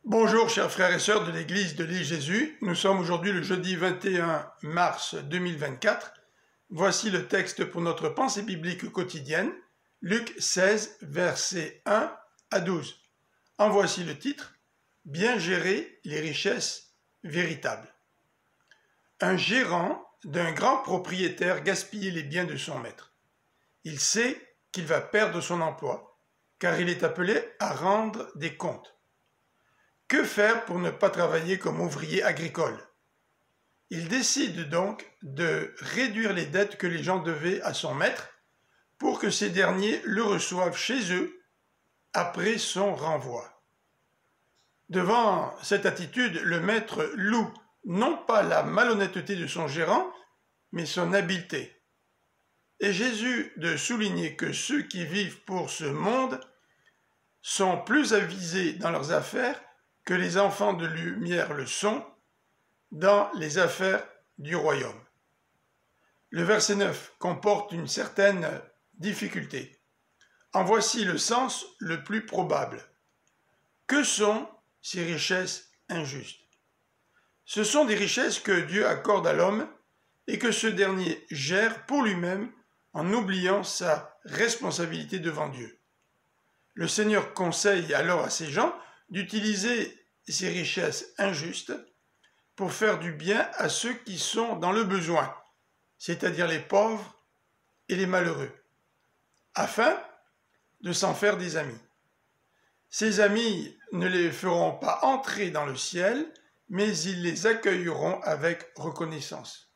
Bonjour chers frères et sœurs de l'église de l'île Jésus, nous sommes aujourd'hui le jeudi 21 mars 2024. Voici le texte pour notre pensée biblique quotidienne, Luc 16, versets 1 à 12. En voici le titre, Bien gérer les richesses véritables. Un gérant d'un grand propriétaire gaspillait les biens de son maître. Il sait qu'il va perdre son emploi, car il est appelé à rendre des comptes. Que faire pour ne pas travailler comme ouvrier agricole? Il décide donc de réduire les dettes que les gens devaient à son maître pour que ces derniers le reçoivent chez eux après son renvoi. Devant cette attitude, le maître loue non pas la malhonnêteté de son gérant, mais son habileté. Et Jésus de souligner que ceux qui vivent pour ce monde sont plus avisés dans leurs affaires que les enfants de lumière le sont dans les affaires du royaume. Le verset 9 comporte une certaine difficulté. En voici le sens le plus probable. Que sont ces richesses injustes? Ce sont des richesses que Dieu accorde à l'homme et que ce dernier gère pour lui-même en oubliant sa responsabilité devant Dieu. Le Seigneur conseille alors à ces gens d'utiliser ces richesses injustes pour faire du bien à ceux qui sont dans le besoin, c'est-à-dire les pauvres et les malheureux, afin de s'en faire des amis. Ces amis ne les feront pas entrer dans le ciel, mais ils les accueilleront avec reconnaissance.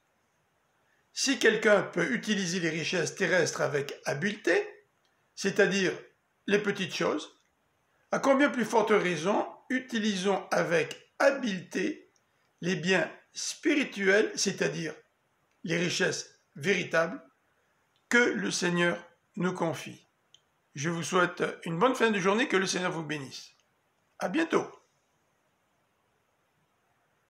Si quelqu'un peut utiliser les richesses terrestres avec habileté, c'est-à-dire les petites choses, à combien plus forte raison utilisons avec habileté les biens spirituels, c'est-à-dire les richesses véritables que le Seigneur nous confie. Je vous souhaite une bonne fin de journée, que le Seigneur vous bénisse. À bientôt.